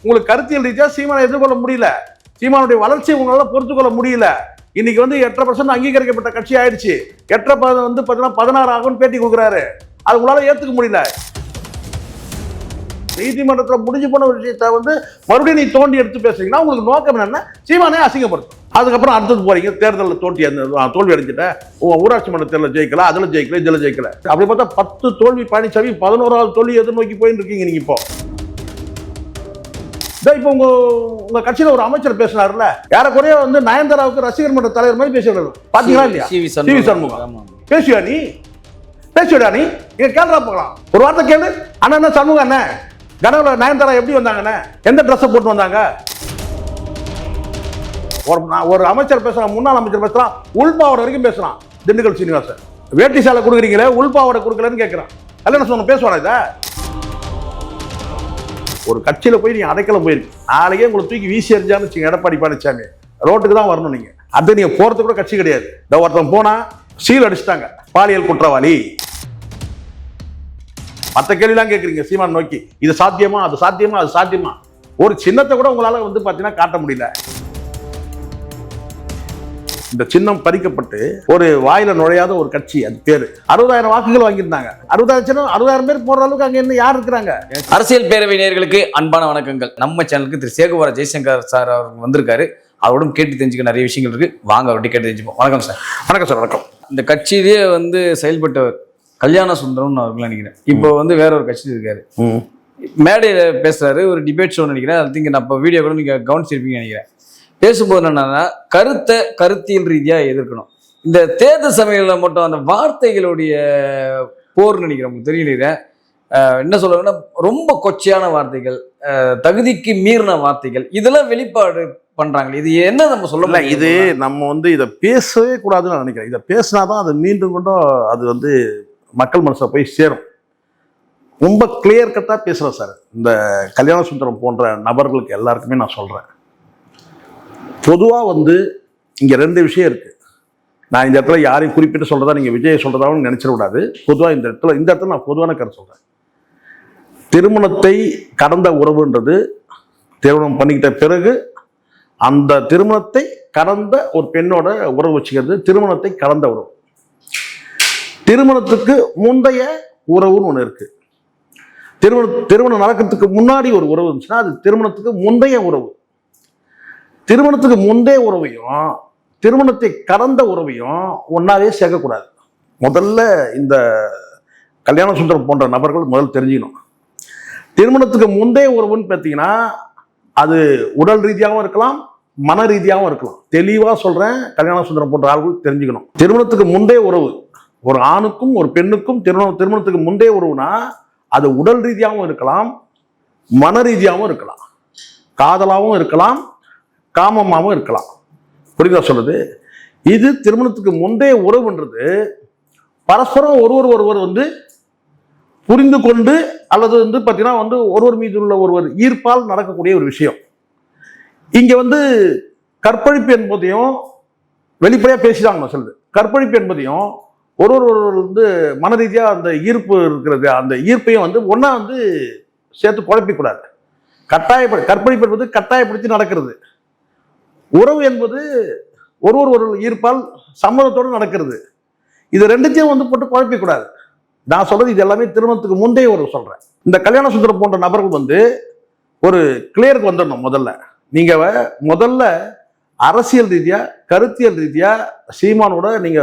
உங்களுக்கு கருத்தியல் ரீதியா சீமானை எதிர்கொள்ள முடியல, சீமானுடைய வளர்ச்சியை உங்களால பொறுத்து கொள்ள முடியல. இன்னைக்கு 8% அங்கீகரிக்கப்பட்ட கட்சி ஆயிடுச்சு. 8 16 ஆகும்னு பேட்டி கொடுக்குறாரு. அது உங்களால ஏத்துக்க முடியல. நீதிமன்றத்தில் முடிஞ்சு போன ஒரு விஷயத்தை மறுபடியும் நீ தோண்டி எடுத்து பேசுறீங்கன்னா உங்களுக்கு நோக்கம் என்னன்னா சீமானே அசிங்கப்படுத்தும். அதுக்கப்புறம் அடுத்தது போறீங்க, தேர்தலில் தோல்வி அடைஞ்சிட்ட, ஊராட்சி மன்ற தேர்தலில் ஜெயிக்கல, அதில் ஜெயிக்கல, இதில் ஜெயிக்கல. அப்படி பார்த்தா 10 தோல்வி பழனிசாமி 11வது தோல்வி எதிர்நோக்கி போயின்னு இருக்கீங்க நீங்க. இப்போ உங்க கட்சியில ஒரு அமைச்சர் பேசினார்ல, யாரக்குறைய நயன்தாராவுக்கு ரசிகர் மன்ற தலைவர் மாதிரி பேசுறாரு, பாத்தீங்களா இல்லையா? சிவி சண்முகம் பேசுவியா நீ? பேசுவியா நீ? இங்க கேள்றா போகலாம், ஒரு வார்த்தை கேளு. அண்ணா சண்முகம் அண்ணன் கனவுல நயன்தாரா எப்படி வந்தாங்கண்ணே, எந்த ட்ரெஸ் போட்டு வந்தாங்க? ஒரு அமைச்சர் பேசுறான், முன்னாள் அமைச்சர் பேசுறான், உள்பாவோட வரைக்கும் பேசுறான். திண்டுக்கல் சீனிவாசன் வேட்டி சாலை கொடுக்குறீங்களே, உள்பாவோட கொடுக்கலன்னு கேட்கிறான். கல்யாணம் சொன்ன பேசுவானா? இத ஒரு கட்சியில போய் நீங்க அடைக்கலம் போயிருக்கு, நாளைக்கே உங்களை தூக்கி வீசி எறிஞ்சான்னு வச்சுங்க எடப்பாடி பழனிசாமி, ரோட்டுக்கு தான் வரணும். நீங்க அது நீங்க போறது கூட கட்சி கிடையாது. இந்த ஒருத்தன் போனா சீல் அடிச்சுட்டாங்க, பாலியல் குற்றவாளி. மற்ற கேள்விலாம் கேட்குறீங்க சீமான் நோக்கி, இது சாத்தியமா, அது சாத்தியமா, அது சாத்தியமா? ஒரு சின்னத்தை கூட உங்களால பாத்தீங்கன்னா காட்ட முடியல. இந்த சின்னம் பறிக்கப்பட்டு ஒரு வாயில நுழையாத ஒரு கட்சி, அது பேரு 60,000 வாக்குகள் வாங்கியிருந்தாங்க. 60,000 பேர் போடுற அளவுக்கு அங்க என்ன யார் இருக்கிறாங்க? அரசியல் பேரவை நேயர்களுக்கு அன்பான வணக்கங்கள். நம்ம சேனலுக்கு திரு சேகுவர ஜெய்சங்கர் சார் அவர் வந்திருக்காரு. அவரோட கேட்டு தெரிஞ்சுக்க நிறைய விஷயங்கள் இருக்கு, வாங்க அவர்கிட்ட கேட்டு தெரிஞ்சுப்போம். வணக்கம் சார். வணக்கம் சார். வணக்கம். இந்த கட்சியிலேயே செயல்பட்டவர் கல்யாண சுந்தரம்னு அவர்கள் நினைக்கிறேன். இப்போ வேற ஒரு கட்சியில் இருக்காரு, மேடையில பேசுறாரு, ஒரு டிபேட் ஷோ நினைக்கிறேன். அது திங்க நான் வீடியோ கூட நீங்க கவனிச்சிருப்பீங்க நினைக்கிறேன். பேசும்போது என்னன்னா, கருத்தியல் ரீதியா எதிர்க்கணும். இந்த தேர்தல் சமயங்களில் மட்டும் அந்த வார்த்தைகளுடைய போர் நினைக்கிறேன், உங்களுக்கு தெரியல. என்ன சொல்லுவாங்கன்னா, ரொம்ப கொச்சையான வார்த்தைகள், தகுதிக்கு மீறின வார்த்தைகள், இதெல்லாம் வெளிப்பாடு பண்றாங்க. இது என்ன நம்ம சொல்ல? இது நம்ம இதை பேசவே கூடாதுன்னு நினைக்கிறேன். இதை பேசினாதான் அது மீண்டும் கொண்டும் அது மக்கள் மனசை போய் சேரும். ரொம்ப கிளியர் கட்டா பேசுறேன் சார். இந்த கல்யாண சுந்தரம் போன்ற நபர்களுக்கு எல்லாருக்குமே நான் சொல்றேன், பொதுவா இங்க 2 விஷயம் இருக்கு. நான் இந்த இடத்துல யாரையும் குறிப்பிட்டு சொல்றதா, நீங்க விஜய் சொல்றதாவும் நினைச்சிட கூடாது. பொதுவா இந்த இடத்துல நான் பொதுவான கருத்து சொல்றேன். திருமணத்தை கடந்த உறவுன்றது, திருமணம் பண்ணிக்கிட்ட பிறகு அந்த திருமணத்தை கடந்த ஒரு பெண்ணோட உறவு வச்சுக்கிறது திருமணத்தை கடந்த உறவு. திருமணத்துக்கு முந்தைய உறவுன்னு ஒண்ணு இருக்கு. திருமணம் நடக்கிறதுக்கு முன்னாடி ஒரு உறவு இருந்துச்சுன்னா அது திருமணத்துக்கு முந்தைய உறவு. திருமணத்துக்கு முந்தைய உறவையும் திருமணத்தை கடந்த உறவையும் ஒன்னாவே சேர்க்கக்கூடாது. முதல்ல இந்த கல்யாண சுந்தரம் போன்ற நபர்கள் முதல் தெரிஞ்சுக்கணும். திருமணத்துக்கு முந்தைய உறவுன்னு பார்த்தீங்கன்னா அது உடல் ரீதியாகவும் இருக்கலாம், மன ரீதியாகவும் இருக்கலாம். தெளிவா சொல்றேன், கல்யாண சுந்தரம் போன்ற ஆள்கள் தெரிஞ்சுக்கணும். திருமணத்துக்கு முந்தைய உறவு, ஒரு ஆணுக்கும் ஒரு பெண்ணுக்கும் திருமணத்துக்கு முந்தைய உறவுனா அது உடல் ரீதியாகவும் இருக்கலாம், மன ரீதியாகவும் இருக்கலாம், காதலாகவும் இருக்கலாம், காமமாகவும் இருக்கலாம். புரியுதா சொல்லுது? இது திருமணத்துக்கு முந்தைய உறவுன்றது பரஸ்பரம் ஒருவர் புரிந்து கொண்டு அல்லது பார்த்தீங்கன்னா ஒருவர் மீது உள்ள ஒருவர் ஈர்ப்பால் நடக்கக்கூடிய ஒரு விஷயம். இங்க கற்பழிப்பு என்பதையும் வெளிப்படையா பேசிட்டாங்க சொல்லுது. கற்பழிப்பு என்பதையும் ஒருவர் மன ரீதியா அந்த ஈர்ப்பு இருக்கிறது, அந்த ஈர்ப்பையும் ஒன்னா சேர்த்து குழப்பிக்கூடாது. கற்பழிப்பு என்பது கட்டாயப்படுத்தி நடக்கிறது. உறவு என்பது ஒரு ஈர்ப்பால் சம்மதத்தோடு நடக்கிறது. இது 2த்தையும் போட்டு குழப்பிக்கூடாது. நான் சொல்றது இது எல்லாமே திருமணத்துக்கு முந்தைய உறவு சொல்றேன். இந்த கல்யாண சுந்தரம் போன்ற நபர்கள் ஒரு கிளியருக்கு வந்துடணும். முதல்ல அரசியல் ரீதியா கருத்தியல் ரீதியா சீமானோட நீங்க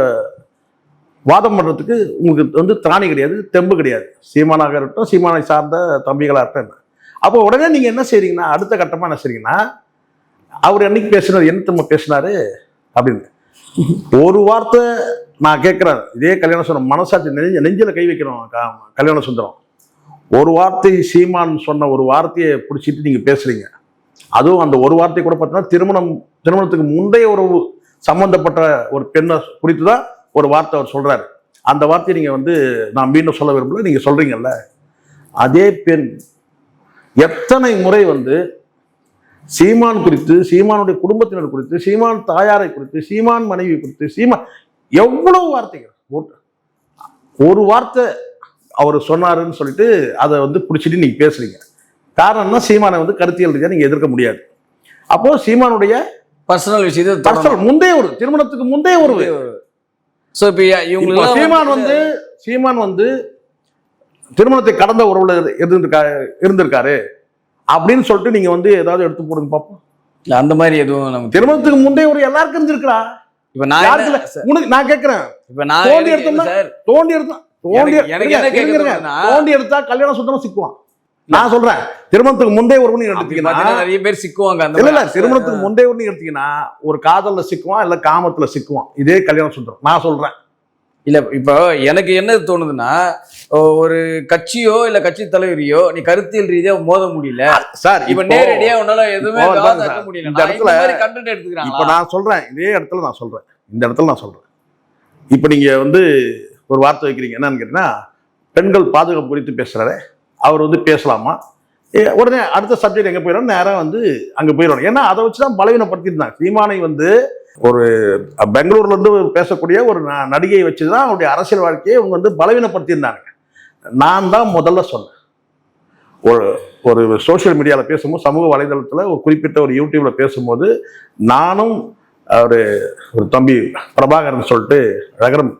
வாதம் பண்றதுக்கு உங்களுக்கு திராணி கிடையாது, தெம்பு கிடையாது. சீமானாக இருக்கட்டும், சீமானை சார்ந்த தம்பிகளா இருக்கட்டும். அப்போ உடனே நீங்க என்ன செய்றீங்கன்னா, அடுத்த கட்டமா என்ன செய்றீங்கன்னா, அவர் என்னைக்கு பேசினார், என்ன பேசினாரு அப்படின்னு ஒரு வார்த்தை நான் கேட்கிறேன். இதே கல்யாண சுந்தரம் மனசாட்சி நெஞ்சில கை வைக்கிறோம். கல்யாண சுந்தரம் ஒரு வார்த்தை, சீமான் சொன்ன ஒரு வார்த்தையை பிடிச்சிட்டு நீங்க பேசுறீங்க. அதுவும் அந்த ஒரு வார்த்தை கூட பார்த்தீங்கன்னா திருமணத்துக்கு முந்தைய உறவு சம்பந்தப்பட்ட ஒரு பெண்ணை குறித்துதான் ஒரு வார்த்தை அவர் சொல்றாரு. அந்த வார்த்தையை நீங்க நான் மீண்டும் சொல்ல விரும்பல, நீங்க சொல்றீங்கல்ல. அதே பெண் எத்தனை முறை சீமான் குறித்து, சீமானுடைய குடும்பத்தினர் குறித்து, சீமான் தாயாரை குறித்து, சீமான் மனைவி குறித்து, சீமான் எவ்வளவு வார்த்தைகள், ஒரு வார்த்தை அவர் சொன்னாருன்னு சொல்லிட்டு அதை பிடிச்சிட்டு நீங்க பேசுறீங்க. காரணம்னா சீமானை வந்து கருத்தியல் ரீதியா நீங்க எதிர்க்க முடியாது. அப்போ சீமானுடைய பர்சனல் விஷயத்தை பர்சனல் முந்தைய ஒரு திருமணத்துக்கு முந்தைய ஒரு சோ இப்ப இவங்க சீமான் வந்து திருமணத்தை கடந்த உறவுல இருந்திருக்காரு அப்படின்னு சொல்லிட்டு நீங்க வந்து ஏதாவது எடுத்து போடுங்க பாப்போம். அந்த மாதிரி எதுவும் நமக்கு திருமணத்துக்கு முந்தைய ஒரு எல்லாருக்கும் இருந்திருக்கா? இப்ப நான் உனக்கு நான் கேட்கிறேன், இப்ப நான் தோண்டி எடுத்தா கல்யாணம் சுத்தமா சிக்குவான். நான் சொல்றேன் திருமணத்துக்கு முந்தைய ஒருவனு எடுத்தீங்கன்னா நிறைய பேர் சிக்குவாங்க. இல்ல திருமணத்துக்கு முந்தைய ஒருவனு எடுத்தீங்கன்னா ஒரு காதல்ல சிக்குவான், இல்ல காமத்துல சிக்குவான். இதே கல்யாணம் சுந்தரம் நான் சொல்றேன். இல்ல இப்போ எனக்கு என்ன தோணுதுன்னா, ஒரு கட்சியோ இல்ல கட்சி தலைவரையோ நீ கருத்தியல் ரீதியா மோத முடியல சார். இப்ப நேரடியா உன்னால எதுவுமே முடியல. இந்த இடத்துல கண்டென்ட் எடுத்துக்கிறாங்க. இப்ப நான் சொல்றேன், இதே இடத்துல நான் சொல்றேன், இந்த இடத்துல நான் சொல்றேன். இப்ப நீங்க வந்து ஒரு வார்த்தை வைக்கிறீங்க, என்னன்னு கேட்டீங்கன்னா பெண்கள் பாதுகாப்பு குறித்து பேசுறாரு, அவர் வந்து பேசலாமா? உடனே அடுத்த சப்ஜெக்ட் எங்க போயிடும், நேரம் வந்து அங்க போயிடும். ஏன்னா அதை வச்சுதான் பலவீனப்படுத்திருந்தாங்க. சீமானை வந்து ஒரு பெங்களூர்ல இருந்து பேசக்கூடிய ஒரு நடிகையை வச்சுதான் அவருடைய அரசியல் வாழ்க்கையை இவங்க வந்து பலவீனப்படுத்தியிருந்தாங்க. நான் தான் முதல்ல சொன்னேன், ஒரு சோசியல் மீடியாவில் பேசும்போது, சமூக வலைதளத்தில் ஒரு குறிப்பிட்ட ஒரு யூடியூப்ல பேசும்போது, நானும் ஒரு தம்பி பிரபாகரன் சொல்லிட்டு ரகரம்,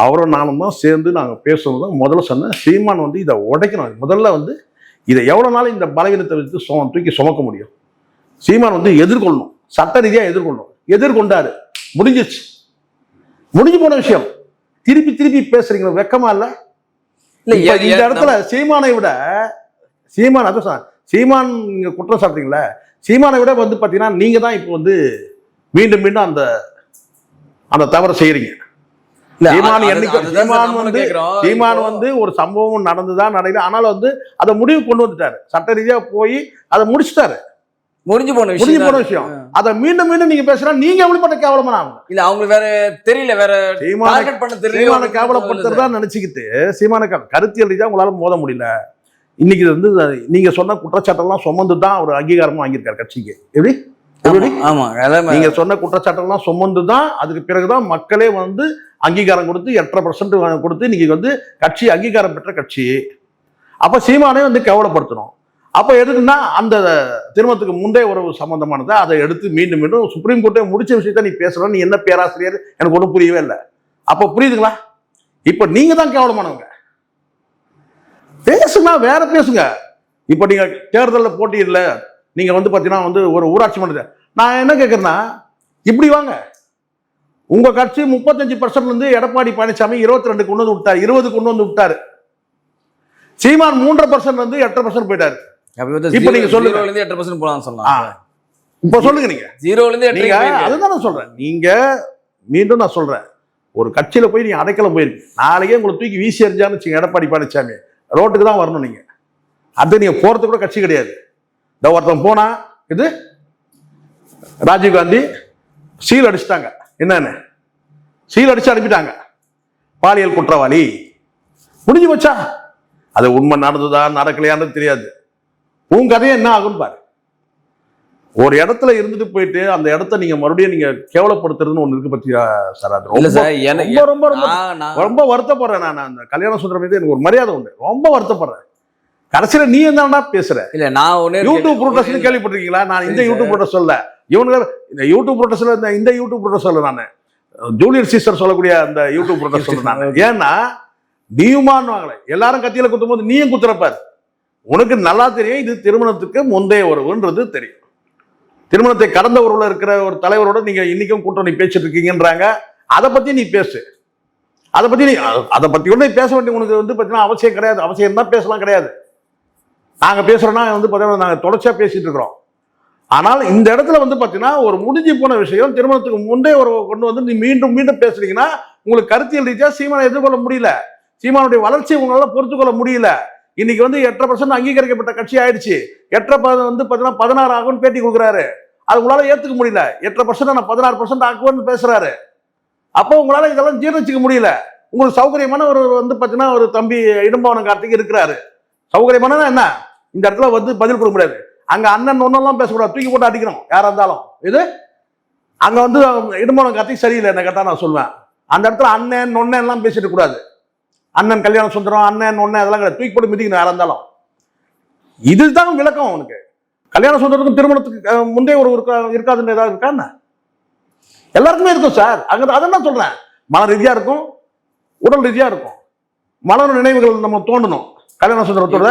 அவரும் நானும் தான் சேர்ந்து நாங்கள் பேசும்போது தான் முதல்ல சொன்னேன், சீமான் வந்து இதை உடைக்கணும். முதல்ல வந்து இதை எவ்வளோ நாள் இந்த பலவீனத்தை வச்சு தூக்கி சுமக்க முடியும்? சீமான் வந்து எதிர்கொள்ளணும், சட்ட ரீதியாக எதிர்கொள்ளணும். எதிர்கொண்டாரு, முடிஞ்சிச்சு, முடிஞ்சு போன விஷயம். திருப்பி திருப்பி பேசுறீங்க, வெக்கமா இல்ல? இந்த இடத்துல சீமானை விட சீமான் நீங்க குற்றம் சாட்டுறீங்களா? சீமானை விட வந்து பாத்தீங்கன்னா நீங்க தான் இப்போ வந்து மீண்டும் மீண்டும் அந்த தவறை செய்யறீங்க. சீமான் வந்து ஒரு சம்பவம் நடந்துதான் நடக்குது, ஆனாலும் வந்து அதை முடிவு கொண்டு வந்துட்டாரு, சட்ட ரீதியா போய் அதை முடிச்சுட்டாரு. முடிஞ்சு போன விஷயம் அதை மீண்டும் மீண்டும் நீங்க பேசுறா, நீங்க எப்படிப்பட்ட கேவலமான இல்ல அவங்களுக்கு வேற தெரியல, வேற டார்கெட் பண்ண தெரியல. சீமான கேவலப்படுத்துறதா நினைச்சுக்கிட்டு சீமான கருத்தியல் ரீதியா உங்களால மோத முடியல. இன்னைக்கு வந்து நீங்க சொன்ன குற்றச்சாட்டெல்லாம் சுமந்து தான் அவர் அங்கீகாரமா வாங்கியிருக்காரு கட்சிக்கு. எப்படி நீங்க சொன்ன குற்றச்சாட்டெல்லாம் சுமந்து தான் அதுக்கு பிறகுதான் மக்களே வந்து அங்கீகாரம் கொடுத்து 8% கொடுத்து இன்னைக்கு வந்து கட்சி அங்கீகாரம் பெற்ற கட்சி. அப்ப சீமானே வந்து கேவலப்படுத்தணும். அப்ப எதுக்குன்னா அந்த திருமணத்துக்கு முந்தைய உறவு சம்பந்தமானதை அதை எடுத்து மீண்டும் மீண்டும் சுப்ரீம் கோர்ட்டே முடிச்ச விஷயத்த நீ பேசுற, நீ என்ன பேராசிரியர் எனக்கு ஒன்றும் புரியவே இல்லை. அப்ப புரியுதுங்களா? இப்ப நீங்க தான் கேவலமானவங்க. பேசுனா வேற பேசுங்க. இப்ப நீங்க தேர்தலில் போட்டி இல்லை, நீங்க வந்து பாத்தீங்கன்னா வந்து ஒரு ஊராட்சி மன்ற, நான் என்ன கேட்கறேன்னா இப்படி வாங்க, உங்க கட்சி 35% இருந்து எடப்பாடி பழனிசாமி 22 கொண்டு வந்து விட்டாரு, 20 கொண்டு வந்து விட்டாரு. சீமான் 3% இருந்து 8% போயிட்டாரு. இப்ப நீங்க சொல்லுங்க, 8% போலாம் சொல்லலாம். இப்ப சொல்லுங்க, நீங்க 0ல இருந்து அதுதான் நான் சொல்றேன். நீங்க மீண்டும் நான் சொல்றேன், ஒரு கட்சியில போய் நீங்க அடைக்கலம் போயிருக்கு, நாளைக்கே உங்களை தூக்கி வீசி எறிஞ்சான்னு வச்சுங்க எடப்பாடி பழனிசாமி, ரோட்டுக்கு தான் வரணும். நீங்க அது நீங்க போறது கூட கட்சி கிடையாது. இந்த ஒருத்தன் போனா இது ராஜீவ்காந்தி சீல் அடிச்சுட்டாங்க, என்னன்னு சீல் அடிச்சு அனுப்பிட்டாங்க, பாலியல் குற்றவாளி, முடிஞ்சு வச்சா. அது உண்மை நடந்ததா நடக்கலையான்னு தெரியாது. உன் கதையை என்ன ஆகும்னு பாரு. ஒரு இடத்துல இருந்துட்டு போயிட்டு அந்த இடத்த நீங்க மறுபடியும் நீங்க கேவலப்படுத்துறதுன்னு ஒண்ணு இருக்கு பத்தியா சார்? அது ரொம்ப ரொம்ப ரொம்ப வருத்தப்படுறேன் நான். அந்த கல்யாண சுந்தரம் மீது எனக்கு ஒரு மரியாதை உண்டு, ரொம்ப வருத்தப்படுறேன். கடைசியில நீ என்ன பேசுற? இல்ல நான் யூடியூப் ப்ரோட்டஸ்ட் கேள்விப்பட்டிருக்கீங்களா? நான் இந்த யூடியூப் ப்ரோட்டஸ்ட் சொல்ல, இவனுங்க இந்த யூடியூப் ப்ரோட்டஸ்ட்ல இந்த யூடியூப் ப்ரோட்டஸ்ட் சொல்ல, நான் ஜூலியர் சீசர் சொல்லக்கூடிய அந்த யூடியூப் ப்ரோட்டஸ்ட் சொல்ல நான். ஏன்னா நீயுமான்னு வாங்கல, எல்லாரும் கத்தியில குத்தும் போது நீயும் குத்துறப்பாரு. உனக்கு நல்லா தெரியும் இது திருமணத்துக்கு முந்தைய உறவுன்றது தெரியும். திருமணத்தை கடந்த உறவுல இருக்கிற ஒரு தலைவரோட நீங்க இன்னைக்கும் கூட்டணி பேசிட்டு இருக்கீங்கன்றாங்க. அதை பத்தி நீ பேசு, அதை பத்தி கூட பேச வேண்டிய உனக்கு வந்து பாத்தீங்கன்னா அவசியம் கிடையாது. அவசியம் தான் பேசலாம் கிடையாது. நாங்க பேசுறோம்னா வந்து பாத்தீங்கன்னா நாங்க தொடர்ச்சியா பேசிட்டு இருக்கிறோம். ஆனால் இந்த இடத்துல வந்து பாத்தீங்கன்னா ஒரு முடிஞ்சு போன விஷயம், திருமணத்துக்கு முந்தைய உறவை கொண்டு வந்து நீ மீண்டும் மீண்டும் பேசுறீங்கன்னா உங்களுக்கு கருத்தியல் ரீதியா சீமானை எதிர்கொள்ள முடியல, சீமானுடைய வளர்ச்சியை உங்களால பொறுத்து கொள்ள முடியல. இன்னைக்கு வந்து 8% அங்கீகரிக்கப்பட்ட கட்சி ஆயிடுச்சு. 8 வந்து பாத்தீங்கன்னா 16 ஆகும்னு பேட்டி கொடுக்குறாரு. அது உங்களால ஏத்துக்க முடியல. 8% நான் 16% ஆக்குவேன்னு பேசுறாரு. அப்போ உங்களால இதெல்லாம் ஜீர்ணிச்சுக்க முடியல. உங்களுக்கு சௌகரியமான ஒரு வந்து பாத்தீங்கன்னா ஒரு தம்பி இடும்பாவனம் கார்த்திக் இருக்கிறாரு. சௌகரியமான என்ன, இந்த இடத்துல வந்து பதில் கொடுக்க முடியாது. அங்க அண்ணன் ஒன்னெல்லாம் பேசக்கூடாது, தூக்கி போட்டு அடிக்கணும் யாரா இருந்தாலும். இது அங்க வந்து இடும்பாவனம் கார்த்திக் சரியில்லை என்ன கேட்டா நான் சொல்லுவேன். அந்த இடத்துல அண்ணன் நொண்ணன் எல்லாம் பேசிட்டு கூடாது. அண்ணன் கல்யாண சுந்தரம், அண்ணன் ஒண்ணு அதெல்லாம் கிடையாது, தூக்கி போட்டு மிதிக்கணும் யாரா இருந்தாலும். இதுதான் விளக்கம் அவனுக்கு. கல்யாண சுந்தரத்துக்கும் திருமணத்துக்கு முந்தைய ஒரு இருக்காதுன்னு ஏதாவது இருக்கா என்ன? எல்லாருக்குமே இருக்கும் சார். அதான் சொல்றேன், மன ரீதியா இருக்கும், உடல் ரீதியா இருக்கும். மலர் நினைவுகள் நம்ம தோண்டணும். கல்யாண சுந்தரத்தோட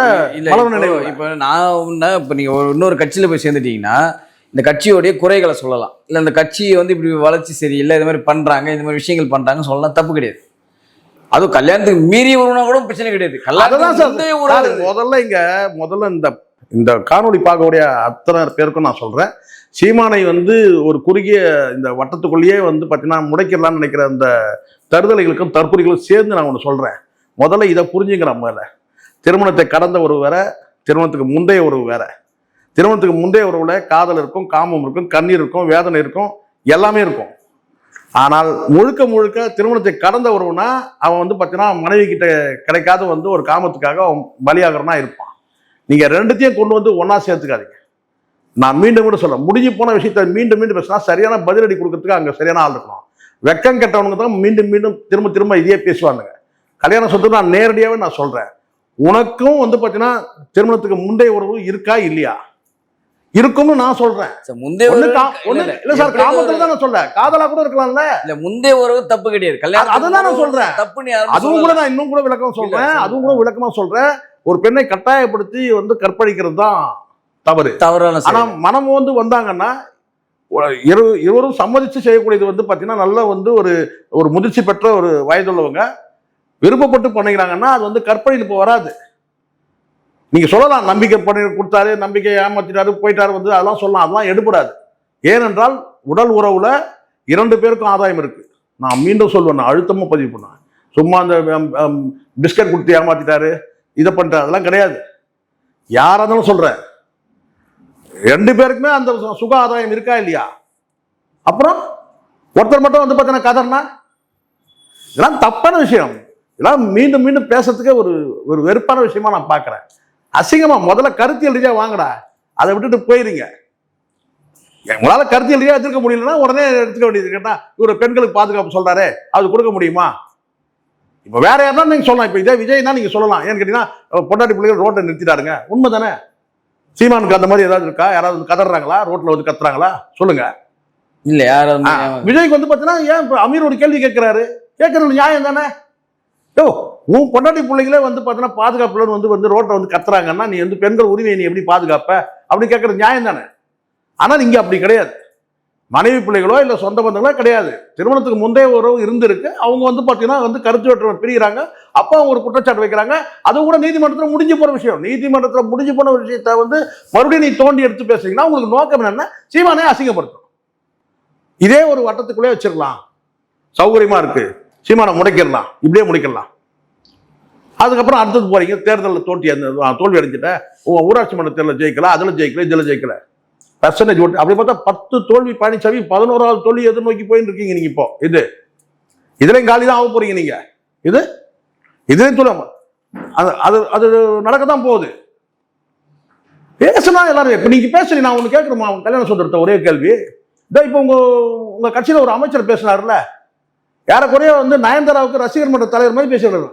மலர் நினைவு. இப்ப நான் இப்ப நீங்க இன்னொரு கட்சியில போய் சேர்ந்துட்டீங்கன்னா இந்த கட்சியோடைய குறைகளை சொல்லலாம், இல்ல இந்த கட்சியை வந்து இப்படி வளர்ச்சி சரியில்லை, இது மாதிரி பண்றாங்க, இந்த மாதிரி விஷயங்கள் பண்றாங்க சொல்லலாம், தப்பு கிடையாது. அதுவும் கல்யாணத்துக்கு மீறி வருவனா கூட பிரச்சனை கிடையாது. முதல்ல இந்த காணொலி பார்க்கக்கூடிய அத்தனை பேருக்கும் நான் சொல்றேன், சீமானை வந்து ஒரு குறுகிய இந்த வட்டத்துக்குள்ளேயே வந்து பார்த்தீங்கன்னா முடைக்கிடலாம்னு நினைக்கிற அந்த தருதலைகளுக்கும் தற்கொலைகளும் சேர்ந்து நான் ஒன்று சொல்றேன். முதல்ல இதை புரிஞ்சுக்கிற முதல்ல. திருமணத்தை கடந்த உறவு வேற, திருமணத்துக்கு முந்தைய உறவு வேற. திருமணத்துக்கு முந்தைய உறவுல காதல் இருக்கும், காமம் இருக்கும், கண்ணீர் இருக்கும், வேதனை இருக்கும், எல்லாமே இருக்கும். ஆனால் முழுக்க முழுக்க திருமணத்தை கடந்த உறவுனா அவன் வந்து பார்த்தீங்கன்னா மனைவி கிட்ட கிடைக்காத வந்து ஒரு காமத்துக்காக அவன் பலியாகிறனா இருப்பான். நீங்க ரெண்டுத்தையும் கொண்டு வந்து ஒன்னா சேர்த்துக்காதீங்க. நான் மீண்டும் கூட சொல்றேன், முடிஞ்சு போன விஷயத்த மீண்டும் மீண்டும் பேசினா சரியான பதிலடி கொடுக்கறதுக்கு அங்க சரியான ஆள் இருக்கணும். வெக்கம் கெட்டவனுக்கு தான் மீண்டும் மீண்டும் திரும்ப திரும்ப இதே பேசுவானுங்க. கல்யாணம் சொல்றது நான் நேரடியாவே நான் சொல்றேன், உனக்கும் வந்து பார்த்தீங்கன்னா திருமணத்துக்கு முந்தைய உறவு இருக்கா இல்லையா? இருக்கும்னு நான் சொல்றேன். இல்ல சார், காமத்துல தான் நான் சொல்றேன், காதலா கூட இருக்கலாம்ல. இல்ல முந்தைய உறவு தப்பு கிடையாது, கல்யாணம் அதுதான் நான் சொல்றேன். தப்புன்னு அதுவும் கூட நான் இன்னும் கூட விளக்கம் சொல்றேன், அதுவும் கூட விளக்கமா சொல்றேன். ஒரு பெண்ணை கட்டாயப்படுத்தி வந்து கற்பழிக்கிறது தான் தவறான. ஆனா மனம் வந்து வந்தாங்கன்னா இருவரும் சம்மதிச்சு செய்யக்கூடியது வந்து பாத்தீங்கன்னா நல்லா வந்து ஒரு முதிர்ச்சி பெற்ற ஒரு வயதுள்ளவங்க விருப்பப்பட்டு பண்ணிக்கிறாங்கன்னா அது வந்து கற்பழிப்பு இப்போ வராது. நீங்க சொல்லலாம் நம்பிக்கை பண்ணி கொடுத்தாரு, நம்பிக்கை ஏமாத்திட்டாரு, போயிட்டாரு, வந்து அதெல்லாம் சொல்லலாம், அதெல்லாம் எடுபடாது. ஏனென்றால் உடல் உறவுல 2 பேருக்கும் ஆதாயம் இருக்கு. நான் மீண்டும் சொல்வேன், நான் அழுத்தமா பதிவு பண்ணேன். சும்மா அந்த பிஸ்கட் கொடுத்து ஏமாத்திட்டாரு, இதை பண்ணிட்டாரு, அதெல்லாம் கிடையாது. யாரா இருந்தாலும் சொல்றேன், 2 பேருக்குமே அந்த சுக ஆதாயம் இருக்கா இல்லையா? அப்புறம் ஒருத்தர் மட்டும் வந்து பார்த்தீங்கன்னா கதர்னா இதெல்லாம் தப்பான விஷயம். இதெல்லாம் மீண்டும் மீண்டும் பேசுறதுக்கே ஒரு வெறுப்பான விஷயமா நான் பார்க்குறேன். அசிங்கமா முதல்ல கருத்தியல் ரீதியா வாங்கடா, அதை விட்டுட்டு போயிருங்க. உங்களால கருத்தியல் ரீதியா எடுத்துக்க முடியலன்னா உடனே எடுத்துக்க வேண்டியது. கேட்டா இவர் பெண்களுக்கு பாதுகாப்பு சொல்றாரு, அது கொடுக்க முடியுமா? இப்ப வேற யாருன்னா நீங்க சொல்லலாம், இப்ப இதே விஜய் தான் நீங்க சொல்லலாம். ஏன்னு கேட்டீங்கன்னா பொண்டாட்டி பிள்ளைகள் ரோட்டை நிறுத்திட்டாருங்க, உண்மை தானே? சீமானுக்கு அந்த மாதிரி ஏதாவது இருக்கா? யாராவது கதறாங்களா? ரோட்ல வந்து கத்துறாங்களா? சொல்லுங்க. இல்ல யாராவது விஜய்க்கு வந்து பாத்தீங்கன்னா ஏன் அமீர் ஒரு கேள்வி கேட்கறது நியாயம் தானே? யோ, உன் பொண்டாட்டி பிள்ளைகளே வந்து பார்த்தீங்கன்னா பாதுகாப்புல வந்து ரோட்டில் வந்து கத்துறாங்கன்னா நீ வந்து பெண்கள் உரிமையை நீ எப்படி பாதுகாப்ப அப்படின்னு கேட்கறது நியாயம் தானே? ஆனால் இங்கே அப்படி கிடையாது. மனைவி பிள்ளைகளோ இல்லை சொந்த பந்தங்களோ கிடையாது. திருமணத்துக்கு முந்தைய உறவு இருந்திருக்கு, அவங்க வந்து பார்த்தீங்கன்னா வந்து கருத்து வேற்றுமை பிரிகிறாங்க, அப்போ அவங்க ஒரு குற்றச்சாட்டு வைக்கிறாங்க. அது கூட நீதிமன்றத்தில் முடிஞ்சு போன விஷயம். நீதிமன்றத்தில் முடிஞ்சு போன விஷயத்த வந்து மறுபடியும் நீ தோண்டி எடுத்து பேசுறீங்கன்னா உங்களுக்கு நோக்கம் என்னன்னா சீமானே அசிங்கப்படுத்தும். இதே ஒரு வட்டத்துக்குள்ளே வச்சிடலாம், சௌகரியமா இருக்கு, சீமானை முடைக்கிடலாம், இப்படியே முடிக்கலாம். அதுக்கப்புறம் அடுத்தது போறீங்க, தேர்தலில் தோல்வி அடைஞ்சிட்ட, ஊராட்சி மன்ற தேர்தலில் ஜெயிக்கல, அதில் ஜெயிக்கல, இதில் ஜெயிக்கல, பர்சன்டேஜ் ஓட்டு அப்படி பார்த்தா 10 தோல்வி பழனிசாமி 11வது தோல்வி எதிர்நோக்கி போயின்னு இருக்கீங்க நீங்க. இப்போ இதுலயும் காலி தான் ஆக போறீங்க நீங்க. இதுலயும் சொல்ல அது நடக்கத்தான் போகுது. பேசினா எல்லாரும் இப்ப நீங்க பேசுறீங்க. நான் ஒண்ணு கேட்கணுமா? கல்யாண சுந்தரத்தை ஒரே கேள்வி. இப்ப உங்க கட்சியில ஒரு அமைச்சர் பேசினார்ல, யாரக்குறைய வந்து நயன்தாராவுக்கு ரசிகர் மன்ற தலைவர் மாதிரி பேசுறாரு,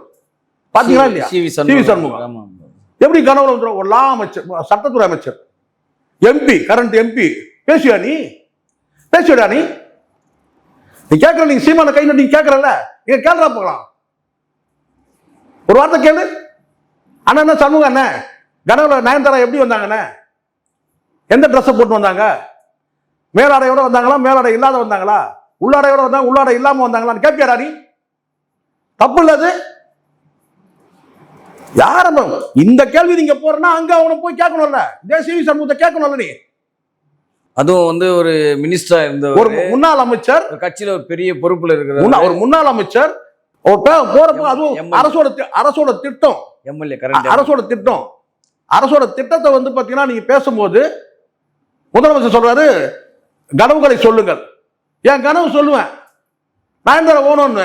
பாத்தீங்களா இல்லையா? சிவி சண்முகம் எப்படி கனவுல வந்துடும்? ஒரு லா அமைச்சர், சட்டத்துறை அமைச்சர், எம்பி, கரண்ட் எம்பி பேசுவியா நீ? பேசுவியா நீ கேட்கற? நீங்க சீமான கை நீங்க கேட்கறல, நீங்க கேள்றா போகலாம். ஒரு வார்த்தை கேளு. அண்ணா என்ன சண்முகம் அண்ணே கனவுல நயன்தாரா எப்படி வந்தாங்கண்ணே? எந்த ட்ரெஸ் போட்டு வந்தாங்க? மேலாடையோட வந்தாங்களா, மேலாடை இல்லாத வந்தாங்களா, உள்ளாடையோட வந்தாங்க, உள்ளாடை இல்லாம வந்தாங்களான்னு கேட்பியாரா நீ? தப்பு இல்லது. யாரும் இந்த கேள்வி நீங்க போறனா அங்க அவனை போய் கேட்கணும்ல, சிவி சண்முகத்தை கேட்கணும்ல நீ. அதுவும் வந்து ஒரு மினிஸ்டரா இருந்த ஒரு முன்னாள் அமைச்சர், கட்சியில ஒரு பெரிய பொறுப்புல இருக்கிற ஒரு முன்னாள் அமைச்சர் போறப்ப அதுவும் அரசோட திட்டம், எம்எல்ஏ, அரசோட திட்டத்தை வந்து பாத்தீங்கன்னா நீங்க பேசும்போது முதலமைச்சர் சொல்றாரு கனவுகளை சொல்லுங்கள். என் கனவு சொல்லுவேன், நயன்தாரா ஓணும்னு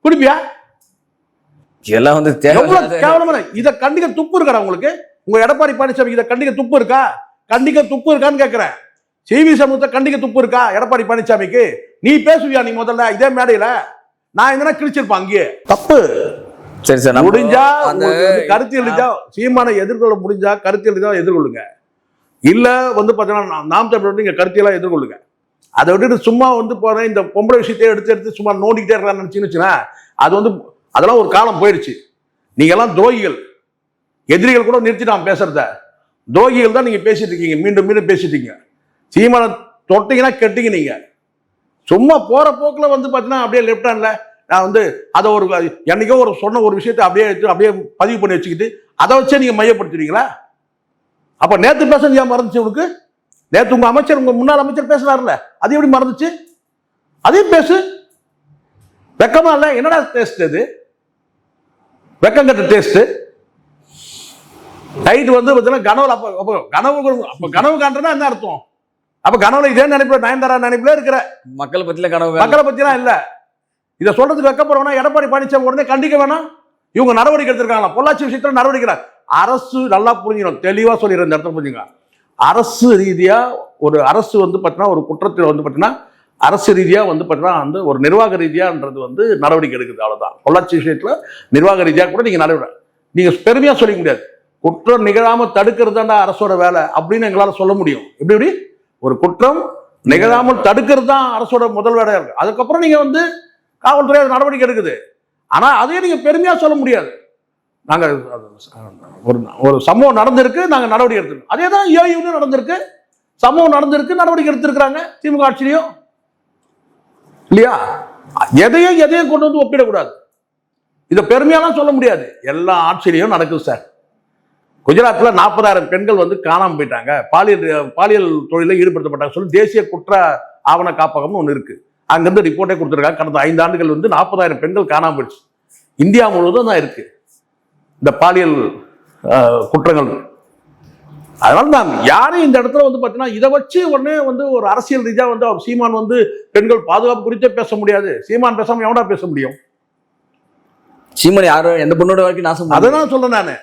குடிப்பியா? இதெல்லாம் வந்து கேவலமான. இதை கண்டிக்க துப்பு இருக்கா உங்களுக்கு? உங்க எடப்பாடி பழனிசாமி இதை கண்டிக்க துப்பு இருக்கா? கண்டிக்க துப்பு இருக்கான்னு கேட்கிறேன். சிவி சமூகத்தை கண்டிக்க துப்பு இருக்கா எடப்பாடி பழனிசாமிக்கு? நீ பேசுவியா? நீ முதல்ல இதே மேடையில நான் எங்கன்னா கிழிச்சிருப்பான். அங்கேயே தப்பு. சரி சார், முடிஞ்சா அந்த உங்களுக்கு வந்து கருத்தியல் ரீதியா சீமானை எதிர்கொள்ள முடிஞ்சா கருத்தியல் ரீதியா எதிர்கொள்ளுங்க. இல்ல வந்து பாத்தீங்கன்னா நாம் தமிழர் நீங்க கருத்தியலா எதிர்கொள்ளுங்க. அதை விட்டுட்டு சும்மா வந்து போறேன் இந்த பொம்பளை விஷயத்தையே எடுத்து சும்மா நோண்டிக்கிட்டே இருக்கான்னு நினைச்சுன்னா அது வந்து அதெல்லாம் ஒரு காலம் போயிடுச்சு. நீங்க எல்லாம் துரோகிகள். எதிரிகள் கூட நிறுத்திட்டான் பேசுறத. துரோகிகள் தான் நீங்க பேசிட்டு இருக்கீங்க, மீண்டும் மீண்டும் பேசிட்டு இருக்கீங்க. சீமானை தொட்டீங்கன்னா கெட்டீங்க நீங்க. சும்மா போற போக்குல வந்து பாத்தீங்கன்னா அப்படியே லெப்ட் ஹேண்ட்ல நான் வந்து அதை ஒரு என்னைக்கோ ஒரு சொன்ன ஒரு விஷயத்தை அப்படியே எடுத்து அப்படியே பதிவு பண்ணி வச்சுக்கிட்டு அதை வச்சே நீங்க மையப்படுத்துறீங்களா? அப்ப நேத்து பேசுறது ஏன் மறந்துச்சு உனக்கு? நேத்து உங்க அமைச்சர் உங்க முன்னாள் அமைச்சர் பேசுறாருல, அது எப்படி மறந்துச்சு? அதையும் பேசு. வெக்கமா இல்ல? என்னடா டேஸ்ட் இது? வெக்கம் கட்ட டேஸ்ட். நைட் வந்து பார்த்தீங்கன்னா கனவுல அப்ப கனவு காண்றதுன்னா என்ன அர்த்தம்? அப்ப கனவுல இதே நினைப்புல நயன்தாரா நினைப்புல இருக்கிற மக்களை பத்தில கனவு, மக்களை பத்திலாம் இல்ல. இதை சொல்றதுக்கு வெக்கப்படுறவனா எடப்பாடி பழனிசாமி உடனே கண்டிக்க வேணாம். இவங்க நடவடிக்கை எடுத்திருக்காங்களா? பொள்ளாச்சி விஷயத்துல நடவடிக்கை. அரசு நல்லா புரிஞ்சிடும், தெளிவா சொல்லிடுற இந்த இடத்துல புரிஞ்சுங்க. அரசு ரீதியா ஒரு அரசு வந்து பார்த்தீங்கன்னா ஒரு குற்றத்தில் வந்து பார்த்தீங்கன்னா அரசு ரீதியா வந்து பார்த்தீங்கன்னா வந்து ஒரு நிர்வாக ரீதியான்றது வந்து நடவடிக்கை எடுக்குது. அவ்வளவுதான். பொள்ளாச்சி விஷயத்துல நிர்வாக ரீதியா கூட நீங்க நடவடிக்கை நீங்க பெருமையா சொல்லிக்க முடியாது. குற்றம் நிகழாம தடுக்கிறது தான்டா அரசோட வேலை அப்படின்னு எங்களால சொல்ல முடியும். எப்படி ஒரு குற்றம் நிகழாமல் தடுக்கிறது தான் அரசோட முதல் வேலையா இருக்கு. அதுக்கப்புறம் நீங்க வந்து காவல்துறை நடவடிக்கை எடுக்குது. ஆனா அதையே நீங்க பெருமையா சொல்ல முடியாது. நாங்க ஒரு சம்பவம் நடந்திருக்கு, நாங்க நடவடிக்கை எடுத்துருக்கோம். அதே தான் ஏஐயும் நடந்திருக்கு, சம்பவம் நடந்திருக்கு, நடவடிக்கை எடுத்திருக்கிறாங்க திமுக ஆட்சியிலையும் இல்லையா? எதையும் கொண்டு வந்து ஒப்பிடக்கூடாது. இதை பெருமையாலாம் சொல்ல முடியாது. எல்லா ஆட்சியிலையும் நடக்குது சார். குஜராத்ல 40,000 பெண்கள் வந்து காணாம போயிட்டாங்க, பாலியல் தொழிலில் ஈடுபடுத்தப்பட்டாங்க சொல்லி தேசிய குற்ற ஆவண காப்பகம்னு ஒன்று இருக்கு. அங்கிருந்து ரிப்போர்ட்டே கொடுத்துருக்காங்க. கடந்த 5 ஆண்டுகள் வந்து 40,000 பெண்கள் காணாம போயிடுச்சு. இந்தியா முழுவதும் தான் இருக்கு இந்த பாலியல் குற்றங்கள். அதனால நான் யாரையும் இந்த இடத்துல வந்து பார்த்தீங்கன்னா இதை வச்சு உடனே வந்து ஒரு அரசியல் ரீதியா வந்து அவர் சீமான் வந்து பெண்கள் பாதுகாப்பு குறித்தே பேச முடியாது. சீமான் பேசாம எவனா பேச முடியும்? சீமான் யாரும் எந்த பொண்ணோட வரைக்கும் நாசம். அதான் சொல்றேன் நானு.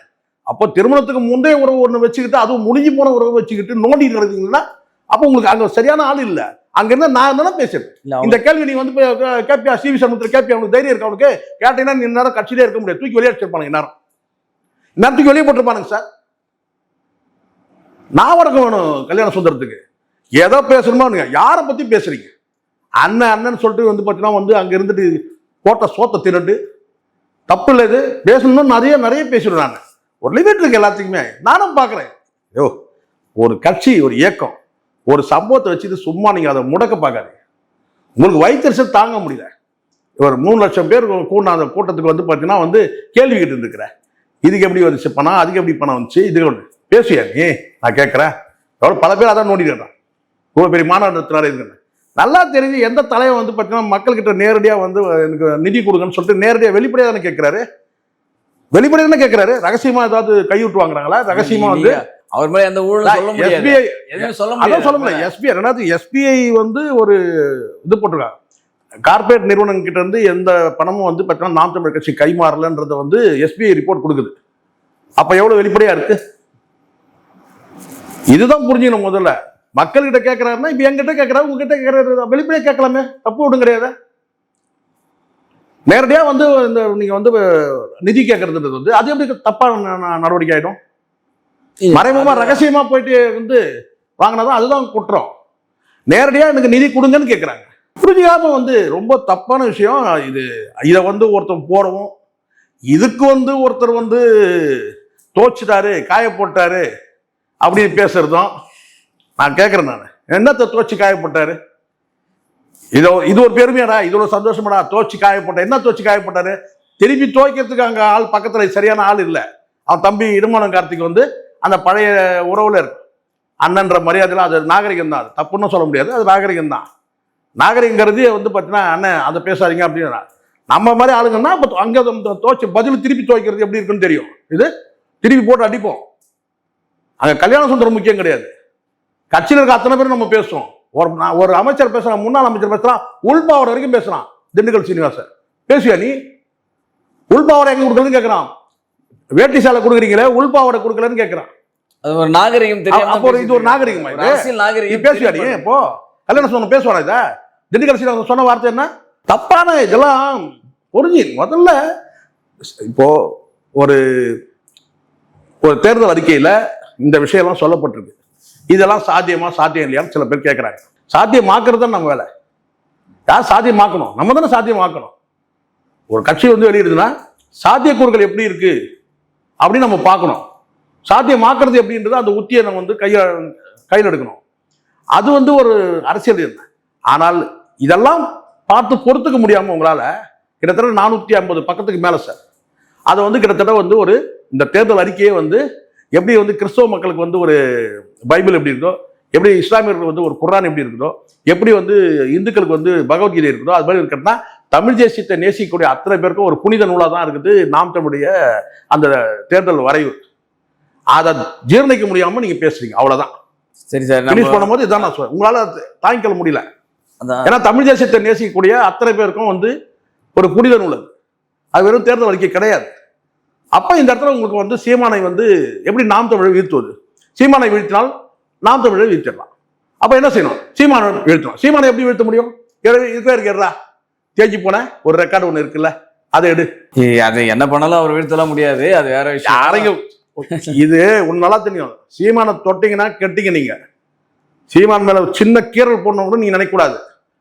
அப்போ திருமணத்துக்கு முந்தைய உறவு ஒண்ணு வச்சுக்கிட்டு அதுவும் முடிஞ்சு போன உறவு வச்சுக்கிட்டு நோண்டி நடந்தீங்கன்னா அப்போ உங்களுக்கு அங்க சரியான ஆள் இல்ல. அங்க இருந்தா நான் தானே பேசுறேன். இந்த கேள்வி நீ வந்து கேப்பியா? சிவி சண்முகத்தில் கேப்பியா? அவனுக்கு தைரியம் இருக்கா? அவனுக்கு கேட்டீங்கன்னா நீ நேரம் கட்சியிலே இருக்க முடியாது. தூக்கி வெளியே அடிச்சிருப்பானுங்க. நேரம் தூக்கி வெளியே போட்டிருப்பானுங்க சார். நான் வடக்கம் வேணும் கல்யாண சுந்தரத்துக்கு. எதோ பேசணுமோ யாரை பத்தி பேசுறீங்க? அண்ணன் சொல்லிட்டு வந்து பார்த்தீங்கன்னா வந்து அங்க இருந்துட்டு போட்ட சோத்தை திரட்டு தப்பு இல்லை. இது பேசணும்னு நிறைய பேசிடுவேன். நான் ஒரு லிமிட் இருக்கு எல்லாத்துக்குமே. நானும் பார்க்குறேன். யோ, ஒரு கட்சி ஒரு இயக்கம் ஒரு சம்பவத்தை வச்சுட்டு சும்மா நீங்க அதை முடக்க பார்க்காதீங்க. உங்களுக்கு வயிற்றுச்சல் தாங்க முடியல. ஒரு 3 லட்சம் பேர் கூட்டின அந்த கூட்டத்துக்கு வந்து பார்த்தீங்கன்னா வந்து கேள்வி கேட்டு இருக்கிறேன். இதுக்கு எப்படி வந்துச்சு பணம், அதுக்கு எப்படி பணம் வந்துச்சு, இதுக்கு ஒன்று பேசுவியா நீ? நான் கேட்குறேன். எவ்வளோ பல பேர் அதான் நோண்டிடுறான். இவ்வளோ பெரிய மாநாட்டத்தினால இருக்குன்னு நல்லா தெரிஞ்சு எந்த தலைவர் வந்து பார்த்தீங்கன்னா மக்கள்கிட்ட நேரடியாக வந்து எனக்கு நிதி கொடுங்கன்னு சொல்லிட்டு நேரடியாக வெளிப்படையாக தானே கேட்குறாரு. வெளிப்படையாக தானே கேட்குறாரு. ரகசியமா ஏதாவது கைவிட்டு வாங்குறாங்களா? ரகசியமா வந்து அவர் மேல எந்த ஊழலும் சொல்ல முடியாது. எஸ்பிஐ சொல்ல முடியாது. எஸ்பிஐ வந்து ஒரு இது போட்டிருக்காங்க. கார்பரேட் நிறுவனம் கிட்ட இருந்து எந்த பணமும் வந்து பார்த்தீங்கன்னா நாம் தமிழர் கட்சி கைமாறலன்றத வந்து எஸ்பிஐ ரிப்போர்ட் கொடுக்குது. அப்ப எவ்வளவு வெளிப்படையா இருக்கு? இதுதான் புரிஞ்சுக்கணும். முதல்ல மக்கள்கிட்ட கேட்கிறாருன்னா இப்ப என்கிட்ட கேட்கிறாரு, உங்ககிட்ட கேட்கறாரு, வெளிப்படையா கேட்கலாமே, தப்பு ஒன்றும் கிடையாது. நேரடியா வந்து இந்த நீங்க வந்து நிதி கேட்கறதுன்றது வந்து அது எப்படி தப்பான நடவடிக்கை ஆயிடும்? மறைமுகமா ரகசியமா போயிட்டு வந்து வாங்கினாதான் அதுதான் குற்றம். நேரடியா எனக்கு நிதி கொடுங்கன்னு கேட்கிறாங்க. புரிஞ்சுக்காம வந்து ரொம்ப தப்பான விஷயம் இது. இதை வந்து ஒருத்தர் போடவும் இதுக்கு வந்து ஒருத்தர் வந்து தோச்சிட்டாரு காய போட்டாரு அப்படின்னு பேசுறதும் நான் கேட்கிறேன். நான் என்னத்தை தோச்சு காய போட்டாரு? இது ஒரு பெருமையாடா? இது ஒரு சந்தோஷமாடா? தோச்சு காய போட்ட என்ன தோச்சு காய போட்டாரு? திருப்பி துவைக்கிறதுக்கு அங்க ஆள் பக்கத்துல சரியான ஆள் இல்லை. அவன் தம்பி இடுமானம் கார்த்திக் வந்து அந்த பழைய உறவுல இருக்கு. அண்ணன்ற மரியாதையில் அது நாகரிகம் தான். அது தப்புன்னு சொல்ல முடியாது, அது நாகரிகம் தான். நாகரிகங்கிறது வந்து பார்த்தீங்கன்னா அண்ணன் அதை பேசாதீங்க அப்படின்னா நம்ம மாதிரி ஆளுங்கன்னா அங்கே துவைச்சு பதில் திருப்பி துவைக்கிறது எப்படி இருக்குன்னு தெரியும். இது திருப்பி போட்டு அடிப்போம். அங்கே கல்யாண சுந்தரம் முக்கியம் கிடையாது. கட்சியில் இருக்க அத்தனை பேரும் நம்ம பேசுவோம். ஒரு அமைச்சர் பேசுறான், முன்னாள் அமைச்சர் பேசுறான், உள்பாவடை வரைக்கும் பேசுறான். திண்டுக்கல் சீனிவாசன் பேசுவியா நீ? உள்பாவடை எங்க கொடுக்குறதுன்னு கேட்கறான். வேட்டி சேலை கொடுக்குறீங்களே உள்பாவடை கொடுக்கலன்னு கேட்கறான். அது ஒரு நாகரிகம் தெரியும். அப்போ இது ஒரு நாகரிகமா? இது பேசுவியா நீ? இப்போ கல்யாண சுந்தரம் பேசுவானா? இதை திண்டுக்கல் சீனிவாசன் சொன்ன வார்த்தை என்ன? தப்பான இதெல்லாம் புரிஞ்சு முதல்ல இப்போ ஒரு ஒரு தேர்தல் அறிக்கையில இந்த விஷயம்லாம் சொல்லப்பட்டிருக்கு. இதெல்லாம் சாத்தியம் இல்லையான்னு சில பேர் கேட்கறாங்க. சாத்தியமாக்குறது தான் நம்ம வேலை. யார் சாத்தியமாக்கணும்? நம்ம தானே சாத்தியமாக்கணும். ஒரு கட்சி வந்து வெளியிடுதுன்னா சாத்தியக்கூறுகள் எப்படி இருக்கு அப்படின்னு நம்ம பார்க்கணும். சாத்தியமாக்குறது எப்படின்றது அந்த உத்தியை நம்ம வந்து கையில் எடுக்கணும். அது வந்து ஒரு அரசியல் என்ன. ஆனால் இதெல்லாம் பார்த்து பொறுத்துக்க முடியாம உங்களால கிட்டத்தட்ட 450 பக்கத்துக்கு மேல சார் அதை வந்து கிட்டத்தட்ட வந்து ஒரு இந்த தேர்தல் அறிக்கையே வந்து எப்படி வந்து கிறிஸ்தவ மக்களுக்கு வந்து ஒரு பைபிள் எப்படி இருக்கோ, எப்படி இஸ்லாமியர்களுக்கு வந்து ஒரு குர்ஆன் எப்படி இருக்குதோ, எப்படி வந்து இந்துக்களுக்கு வந்து பகவத்கீதை இருக்குதோ, அது மாதிரி இருக்கிறதுனா தமிழ் தேசியத்தை நேசிக்கக்கூடிய அத்தனை பேருக்கும் ஒரு புனித நூலா தான் இருக்குது நாம் தமிழுடைய அந்த தேர்தல் வரைவு. அதை ஜீர்ணிக்க முடியாம நீங்க பேசுறீங்க, அவ்வளவுதான். சரி சார், பினிஷ் பண்ணும்போது இதான் நான் சொல்றேன். உங்களால தாங்கிக்கொள்ள முடியல. ஏன்னா தமிழ் தேசியத்தை நேசிக்கக்கூடிய அத்தனை பேருக்கும் வந்து ஒரு புனித நூல் அது வெறும் தேர்தல் அறிக்கை கிடையாது. அப்ப இந்த இடத்துல உங்களுக்கு வந்து சீமானை வந்து எப்படி நாம் தமிழை வீழ்த்துவது? சீமானை வீழ்த்தினால் நாம் தமிழை வீழ்த்திடலாம். அப்ப என்ன செய்யணும்? சீமானை வீழ்த்தணும். சீமானை எப்படி வீழ்த்த முடியும்? இருக்கிறா தேஞ்சி போன ஒரு ரெக்கார்டு ஒண்ணு இருக்குல்ல, அதை எடு. அது என்ன பண்ணாலும் அவர் வீழ்த்தலாம் முடியாது, அது வேற விஷயம். யாரையும் இது ஒன்னு நல்லா தெரியும். சீமானை தொட்டீங்கன்னா கெட்டீங்க. நீங்க சீமான் மேல சின்ன கீரல் போடணும் கூட நீங்க நினைக்க கூடாது.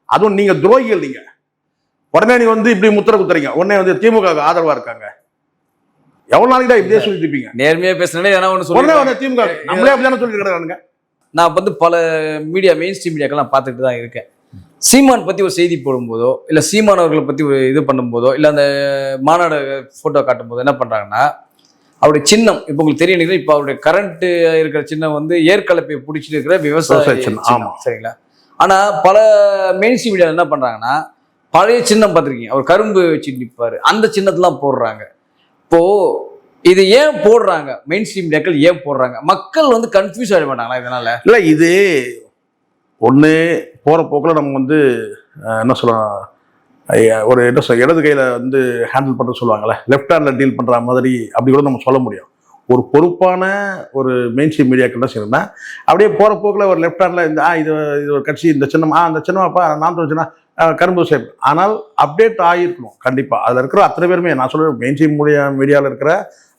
அதுவும் நீங்க துரோகிகள். நீங்க உடனே நீங்க வந்து இப்படி முத்திர குத்துறீங்க. உடனே வந்து திமுக ஆதரவா இருக்காங்க. எவ்வளவு நாளைக்கு தான் இப்படியே சொல்லிட்டு இருப்பீங்க? நேர்மையா பேசுறேன் எதனா ஒண்ணு சொல்லுங்க. திமுக நம்மளே அப்படிதானே சொல்லிட்டு கிடக்குறாங்க. நான் வந்து பல மீடியா மெயின் ஸ்ட்ரீம் மீடியாக்கெல்லாம் பார்த்துட்டு தான் இருக்கேன். சீமான் பத்தி ஒரு செய்தி போடும்போதோ இல்ல சீமான் அவர்களை பத்தி ஒரு இது பண்ணும்போதோ இல்ல அந்த மாநாடு போட்டோ காட்டும் போதோ என்ன பண்றாங்கன்னா, அவருடைய சின்னம் இப்போ உங்களுக்கு தெரியும். இப்போ அவருடைய கரண்ட் இருக்கிற சின்னம் வந்து ஏற்கலப்பை பிடிச்சிட்டு இருக்கிற விவசாய சின்னம், சரிங்களா? ஆனா பல மெயின் ஸ்ட்ரீம் மீடியா என்ன பண்றாங்கன்னா, பழைய சின்னம் பார்த்துருக்கீங்க, அவர் கரும்பு வச்சு நிற்பாரு, அந்த சின்னத்தெல்லாம் போடுறாங்க. இப்போ இது ஏன் போடுறாங்க? மெயின் ஸ்ட்ரீம் மீடியாக்கள் ஏன் போடுறாங்க? மக்கள் வந்து கன்ஃபியூஸ் ஆகிட மாட்டாங்களா இதனால? இல்ல, இது ஒன்று போற போக்கில் நம்ம வந்து என்ன சொல்லலாம், ஒரு என்ன சொல்ல இடது கையில வந்து ஹேண்டில் பண்ண சொல்லுவாங்கல்ல, லெஃப்ட் ஹேண்ட்ல டீல் பண்ற மாதிரி அப்படி கூட நம்ம சொல்ல முடியும். ஒரு பொறுப்பான ஒரு மெயின் ஸ்ட்ரீம் மீடியாக்கள் என்ன செய்யணும்னா, அப்படியே போற போக்கில் ஒரு லெஃப்ட் ஹேண்ட்ல இந்த இது ஒரு கட்சி இந்த சின்னம் அந்த சின்னமாப்பா நான் சொன்னா கரும்பு விவசாயம். ஆனால் அப்டேட் ஆகிருக்கணும் கண்டிப்பா. அதுல இருக்கிற அத்தனை பேருமே, நான் சொல்றேன் மெயின் ஸ்ட்ரீம் மீடியாவில் இருக்கிற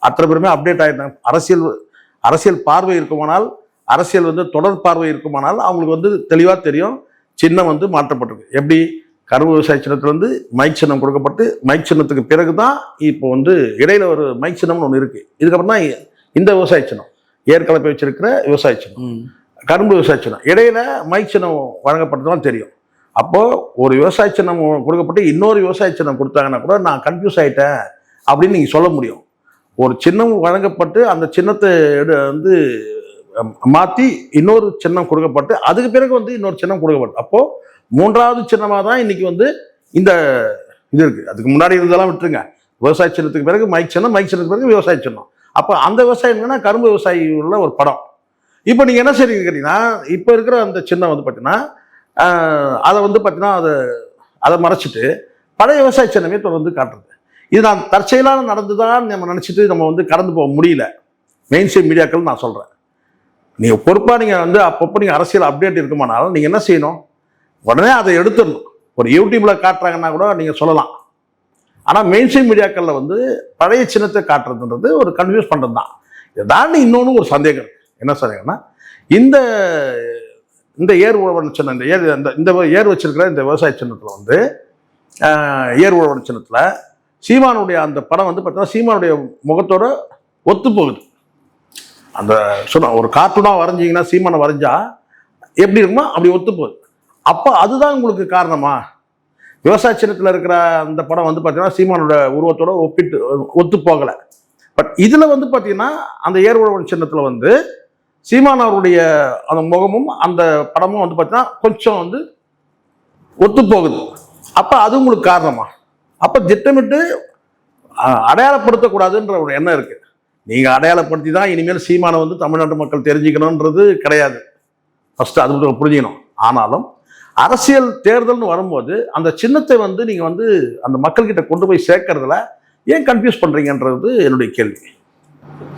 அத்தனை பேருமே அப்டேட் ஆகிட்டாங்க. அரசியல் பார்வை இருக்குமானால், அரசியல் வந்து தொடர் பார்வை இருக்குமானால் அவங்களுக்கு வந்து தெளிவா தெரியும் சின்னம் வந்து மாற்றப்பட்டிருக்கு. எப்படி கரும்பு விவசாய சின்னத்துல வந்து மைக் சின்னம் கொடுக்கப்பட்டு, மைக் சின்னத்துக்கு பிறகுதான் இப்போ வந்து இடையில ஒரு மைக் சின்னம்னு ஒன்று இருக்கு. இதுக்கப்புறம் தான் இந்த விவசாய சின்னம், ஏற்கலப்பை வச்சிருக்கிற விவசாய சின்னம், கரும்பு விவசாய சின்னம், இடையில மைக் சின்னம் வழங்கப்பட்டதுதான் தெரியும். அப்போ ஒரு விவசாய சின்னம் கொடுக்கப்பட்டு இன்னொரு விவசாய சின்னம் கொடுத்தாங்கன்னா கூட நான் கன்ஃபியூஸ் ஆயிட்டேன் அப்படின்னு நீங்க சொல்ல முடியும். ஒரு சின்னம் வழங்கப்பட்டு அந்த சின்னத்தை வந்து மாற்றி இன்னொரு சின்னம் கொடுக்கப்பட்டு அதுக்கு பிறகு வந்து இன்னொரு சின்னம் கொடுக்கப்பட்டு, அப்போ மூன்றாவது சின்னமாக தான் இன்னைக்கு வந்து இந்த இது இருக்கு. அதுக்கு முன்னாடி இருந்தெல்லாம் விட்டுருங்க. விவசாய சின்னத்துக்கு பிறகு மைக் சின்னம், மைக் சின்னத்துக்கு பிறகு விவசாய சின்னம். அப்போ அந்த விவசாயம்னா கரும்பு விவசாயி உள்ள ஒரு படம். இப்போ நீங்க என்ன செய்றீங்க கேட்டீங்கன்னா, இப்போ இருக்கிற அந்த சின்னம் வந்து பார்த்தீங்கன்னா அதை வந்து பார்த்தீங்கன்னா அதை மறைச்சிட்டு பழைய விவசாய சின்னமே தொடர்ந்து காட்டுறது. இது நான் தற்செயலாக நடந்துதான் நம்ம நினைச்சிட்டு நம்ம வந்து கடந்து போக முடியல. மெயின் ஸ்ட்ரீம் மீடியாக்கள் நான் சொல்றேன், நீங்க பொறுப்பா நீங்க வந்து அப்பப்போ நீங்க அரசியல் அப்டேட் இருக்குமானாலும் நீங்க என்ன செய்யணும், உடனே அதை எடுத்துடணும். ஒரு யூடியூப்ல காட்டுறாங்கன்னா கூட நீங்க சொல்லலாம். ஆனா மெயின் ஸ்ட்ரீம் மீடியாக்கள்ல வந்து பழைய சின்னத்தை காட்டுறதுன்றது ஒரு கன்ஃபியூஸ் பண்றது தான். இதை தாண்டி இன்னொன்று ஒரு சந்தேகம் இருக்கு. என்ன சந்தேகம்னா, இந்த ஏர் உழவன் சின்னம், இந்த ஏர் வச்சிருக்கிற இந்த விவசாய சின்னத்துல வந்து ஏர் உழவன் சின்னத்துல சீமானுடைய அந்த படம் வந்து பார்த்தீங்கன்னா சீமானுடைய முகத்தோட ஒத்து போகுது. அந்த சொன்ன ஒரு கார்ட்டூனா வரைஞ்சிங்கன்னா சீமானை வரைஞ்சா எப்படி இருக்குமோ அப்படி ஒத்து போகுது. அப்போ அதுதான் உங்களுக்கு காரணமா? விவசாய சின்னத்தில் இருக்கிற அந்த படம் வந்து பார்த்தீங்கன்னா சீமானோட உருவத்தோட ஒத்து போகலை. பட் இதில் வந்து பார்த்தீங்கன்னா அந்த ஏர் உழவன் சின்னத்தில் வந்து சீமான் அவருடைய அந்த முகமும் அந்த படமும் வந்து பார்த்தீங்கன்னா கொஞ்சம் வந்து ஒத்து போகுது. அப்போ அது உங்களுக்கு காரணமா? அப்போ திட்டமிட்டு அடையாளப்படுத்தக்கூடாதுன்ற ஒரு எண்ணம் இருக்கு. நீங்க அடையாளப்படுத்தி தான் இனிமேல் சீமானை வந்து தமிழ்நாட்டு மக்கள் தெரிஞ்சுக்கணும்ன்றது கிடையாது. ஃபர்ஸ்ட் அது புரிஞ்சுக்கணும். ஆனாலும் அரசியல் தேர்தல்னு வரும்போது அந்த சின்னத்தை வந்து நீங்க வந்து அந்த மக்கள்கிட்ட கொண்டு போய் சேர்க்கறதுல ஏன் கன்ஃபியூஸ் பண்றீங்கன்றது என்னுடைய கேள்வி.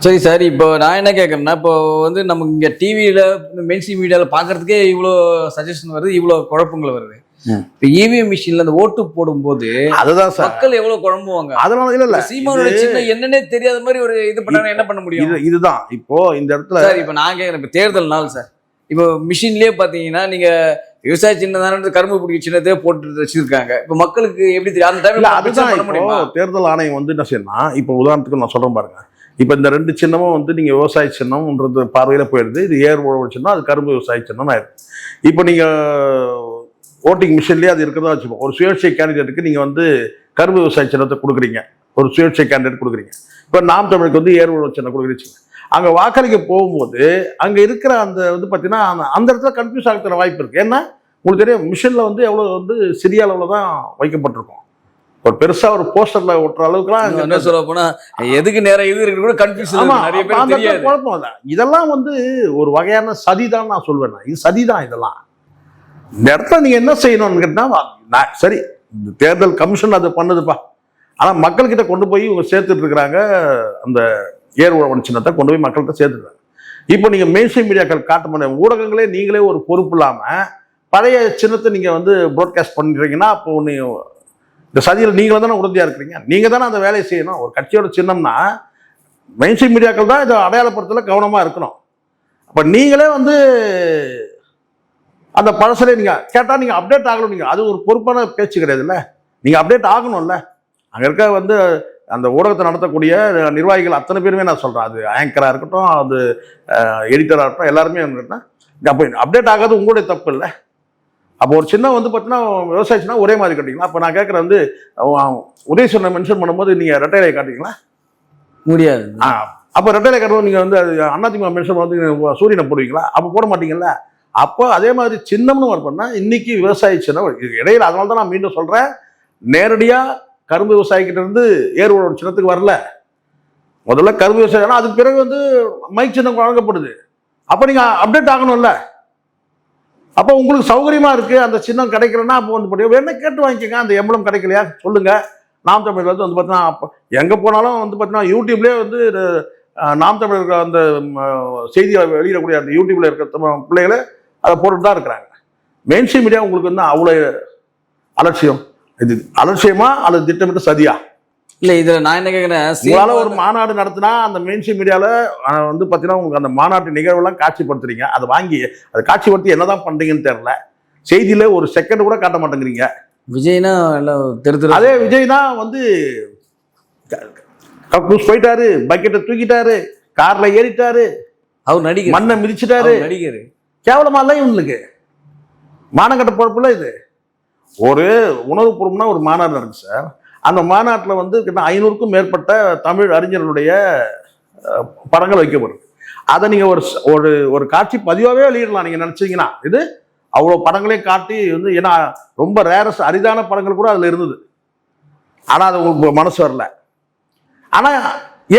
சரி சார், இப்போ நான் என்ன கேட்குறேன்னா, இப்போ வந்து நமக்கு இங்கே டிவியில் மெயின் ஸ்ட்ரீம் மீடியாவில் பார்க்கறதுக்கே இவ்வளோ சஜஷன் வருது, இவ்வளோ குழப்பங்கள் வருது. இப்ப இவிஎம் மிஷின்ல அந்த ஓட்டு போடும்போது அதுதான் சார், மக்கள் எவ்வளவு குழம்புவாங்க. அதனால இல்ல சீமானோட சின்னம் என்னன்னே தெரியாத மாதிரி ஒரு இது பண்ணா என்ன பண்ண முடியும்? இதுதான் இப்போ இந்த இடத்துல சார் இப்ப நான் கேக்குறேன், இப்ப தேர்தல் நாள் சார், இப்போ மிஷின்லயே பாத்தீங்கன்னா நீங்க விவசாய சின்னம் தானே கரும்பு பிடிக்க சின்னத்தையே போட்டு வச்சிருக்காங்க. இப்ப மக்களுக்கு எப்படி தெரியும் அந்த டைம்ல? அதுதான் பண்ண முடியுமா? இப்போ தேர்தல் ஆணையம் வந்து என்ன செய்யணும்னா, இப்போ உதாரணத்துக்கு நான் சொல்றேன் பாருங்க, இப்போ இந்த 2 சின்னமும் வந்து நீங்க விவசாய சின்னம்ன்றது பார்வையில போயிடுது, இது ஏர் உழவு சின்னம், அது கரும்பு விவசாய சின்னம் ஆயிடுது. இப்போ நீங்க ஓட்டிங் மிஷின்லயே அது இருக்கிறதா வச்சுப்போம். ஒரு சுயேட்சை கேண்டிடேட்டுக்கு நீங்க வந்து கரும்பு விவசாய சின்னத்தை கொடுக்குறீங்க, ஒரு சுயேட்சை கேண்டிடேட் கொடுக்குறீங்க. இப்போ நாம் தமிழுக்கு வந்து ஏர் உழவு சின்னம் கொடுக்குறீங்க. அங்க வாக்களிக்க போகும்போது அங்க இருக்கிற அந்த வந்து பாத்தீங்கன்னா அந்த இடத்துல கன்ஃபியூஸ் ஆகிற வாய்ப்பு இருக்கு. ஏன்னா உங்களுக்கு தெரியும், மிஷின்ல வந்து எவ்வளவு வந்து சிறிய அளவுல தான் வைக்கப்பட்டிருக்கும். ஒரு பெருசா ஒரு போஸ்டர்ல ஒட்டுற அளவுக்குலாம் என்ன சொல்ல போனா எதுக்கு நேரம் இது இருக்கு கூட கன்ஃபியூஷன் நிறைய பேர் தெரியாது. குழப்பம் இல்லை. இதெல்லாம் வந்து ஒரு வகையான சதிதான் நான் சொல்வேன். இது சதிதான். இதெல்லாம் இந்த இடத்துல நீங்க என்ன செய்யணும்னு கேட்டா, சரி இந்த தேர்தல் கமிஷன் அதை பண்ணுதுப்பா, ஆனா மக்கள் கிட்ட கொண்டு போய் இவங்க சேர்த்துட்டு இருக்கிறாங்க. அந்த ஏர் உழவன் சின்னத்தை கொண்டு போய் மக்கள்கிட்ட சேர்த்துருக்காங்க. இப்போ நீங்க மெயின்ஸ்ட்ரீம் மீடியாக்கள் காட்ட முடியும், ஊடகங்களே நீங்களே ஒரு பொறுப்பு இல்லாம பழைய சின்னத்தை நீங்க வந்து ப்ராட்காஸ்ட் பண்றீங்கன்னா, அப்போ இந்த சதியில் நீங்க தானே உறுதியா இருக்கிறீங்க, நீங்க தானே அந்த வேலையை செய்யணும். ஒரு கட்சியோட சின்னம்னா மெயின்ஸ்ட்ரீம் மீடியாக்கள் தான் இதை அடையாளப்படுத்தல கவனமா இருக்கணும். அப்ப நீங்களே வந்து அந்த பழசலே நீங்க கேட்டா நீங்க அப்டேட் ஆகணும். நீங்க அது ஒரு பொறுப்பான பேச்சு கிடையாதுல்ல, நீங்க அப்டேட் ஆகணும்ல. அங்க இருக்க வந்து அந்த ஊடகத்தை நடத்தக்கூடிய நிர்வாகிகள் அத்தனை பேருமே நான் சொல்றேன், அது ஆங்கரா இருக்கட்டும், அது எடிட்டரா இருக்கட்டும், எல்லாருமே அப்போ அப்டேட் ஆகாது உங்களுடைய தப்பு இல்லை. அப்போ ஒரு சின்ன வந்து பார்த்தீங்கன்னா விவசாய சின்ன ஒரே மாதிரி கட்டிங்களா? அப்போ நான் கேட்குறேன் வந்து உதயசூரனை மென்ஷன் பண்ணும்போது நீங்கள் ரெட்டையிலை காட்டுவீங்களா? முடியாது. அப்போ ரெட்டையிலை காட்டுவோம். நீங்கள் வந்து அதிமுக மென்ஷன் வந்து சூரியனை போடுவீங்களா? அப்போ போட மாட்டீங்கல்ல. அப்போ அதே மாதிரி சின்னம்னு ஒரு பண்ணால் இன்னைக்கு விவசாய சின்னம் இடையில, அதனால தான் நான் மீண்டும் சொல்கிறேன், நேரடியாக கரும்பு விவசாயிக்கிட்ட இருந்து ஏர் உழவு சின்னத்துக்கு வரல. முதல்ல கரும்பு விவசாயம், அதுக்கு பிறகு வந்து மைக் சின்னம் வழங்கப்படுது. அப்போ நீங்கள் அப்டேட் ஆகணும்ல. அப்போ உங்களுக்கு சௌகரியமா இருக்கு, அந்த சின்னம் கிடைக்கலன்னா அப்போ வந்து வேணா கேட்டு வாங்கிக்கோங்க. அந்த எம்பளம் கிடைக்கலையா சொல்லுங்க. நாம் தமிழர் வந்து பார்த்தீங்கன்னா அப்போ எங்கே போனாலும் வந்து பார்த்தீங்கன்னா யூடியூப்லேயே வந்து நாம் தமிழர் அந்த செய்தியை வெளியிடக்கூடிய அந்த யூடியூப்ல இருக்கிற பிள்ளைகளை அதை போட்டுட்டு தான் இருக்கிறாங்க. மெயின் ஸ்ட்ரீம் மீடியா உங்களுக்கு வந்து அவ்வளோ அலட்சியம். இது அலட்சியமா அல்லது திட்டமிட்ட சதியா? இல்ல இதுல நான் என்ன கேட்கிறேன், உங்களால ஒரு மாநாடு நடத்தினா அந்த மெயின் ஸ்ட்ரீம் மீடியால வந்து பாத்தீங்கன்னா உங்களுக்கு அந்த மாநாட்டு நிகழ்வுலாம் காட்சிப்படுத்துறீங்க, அதை வாங்கி அதை காட்சிப்படுத்தி என்னதான் பண்றீங்கன்னு தெரியல. செய்தியில ஒரு செகண்ட் கூட காட்ட மாட்டேங்கிறீங்க. விஜய்னா எல்லாம் அதே விஜய் தான் வந்து போயிட்டாரு, பக்கெட்டை தூக்கிட்டாரு, கார்ல ஏறிட்டாரு, அவர் நடிகர், மண்ணை மிதிச்சிட்டாரு, நடிகர். கேவலமா இல்லை இவங்களுக்கு? மானங்கட்ட பொறுப்புல இது. ஒரு உணவுபூர்வம்னா ஒரு மாநாடு நடக்கு சார். அந்த மாநாட்டில் வந்து 500க்கும் மேற்பட்ட தமிழ் அறிஞர்களுடைய படங்கள் வைக்கப்படும். அதை நீங்கள் ஒரு ஒரு காட்சி பதிவாகவே வெளியிடலாம் நீங்கள் நினச்சிங்கன்னா. இது அவ்வளோ படங்களையும் காட்டி வந்து, ஏன்னா ரொம்ப ரேரஸ்ட் அரிதான படங்கள் கூட அதில் இருந்தது. ஆனால் அது உங்களுக்கு மனசு வரல. ஆனால்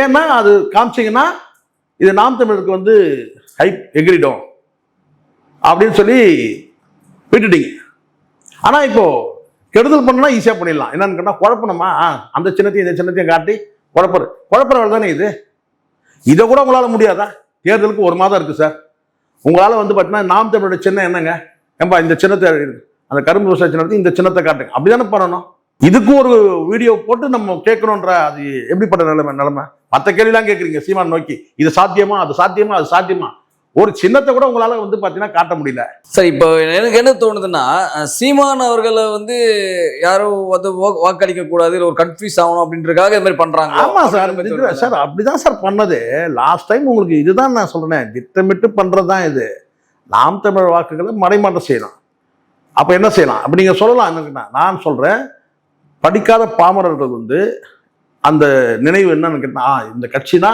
ஏன்னா அது காமிச்சிங்கன்னா இது நாம் தமிழருக்கு வந்து ஹைப் எகிரிடும் அப்படின்னு சொல்லி விட்டுட்டீங்க. ஆனால் இப்போ கெடுதல் பண்ணா ஈஸியாக பண்ணிடலாம். என்னன்னு கேட்டால் குழப்பணுமா, அந்த சின்னத்தையும் இந்த சின்னத்தையும் காட்டி குழப்பற வேலை தானே இது. இதை கூட உங்களால் முடியாதா? தேர்தலுக்கு 1 மாதம் இருக்கு சார். உங்களால் வந்து பார்த்தீங்கன்னா நாம் தமிழோட சின்னம் என்னங்க, ஏன்பா இந்த சின்னத்தை, அந்த கரும்பு விவசாய சின்னத்தை இந்த சின்னத்தை காட்டுங்க, அப்படிதானே பண்ணணும். இதுக்கு ஒரு வீடியோ போட்டு நம்ம கேட்கணுன்ற, அது எப்படிப்பட்ட நிலைமை? மற்ற கேள்விலாம் கேட்குறீங்க சீமான் நோக்கி, இது சாத்தியமா, அது சாத்தியமா, அது சாத்தியமா? ஒரு சின்னத்தை கூட உங்களால வந்து பாத்தீங்கன்னா காட்ட முடியல. சரி, இப்போ எனக்கு என்ன தோணுதுன்னா, சீமான் அவர்களை வந்து யாரும் வந்து வாக்களிக்க கூடாது, ஒரு கன்ஃபியூஸ் ஆகணும் அப்படின்றதுக்காக இது மாதிரி பண்றாங்க. ஆமா சார், சார் அப்படிதான் சார் பண்ணது. லாஸ்ட் டைம் உங்களுக்கு இதுதான் நான் சொல்றேன், திட்டமிட்டு பண்றதுதான் இது. நாம் தமிழ் வாக்குகளை மறைமாற்றம் செய்யலாம். அப்ப என்ன செய்யலாம் அப்படி நீங்க சொல்லலாம். என்னன்னா நான் சொல்றேன், படிக்காத பாமரர்கள் வந்து அந்த நினைவு என்னன்னு கேட்டா, இந்த கட்சினா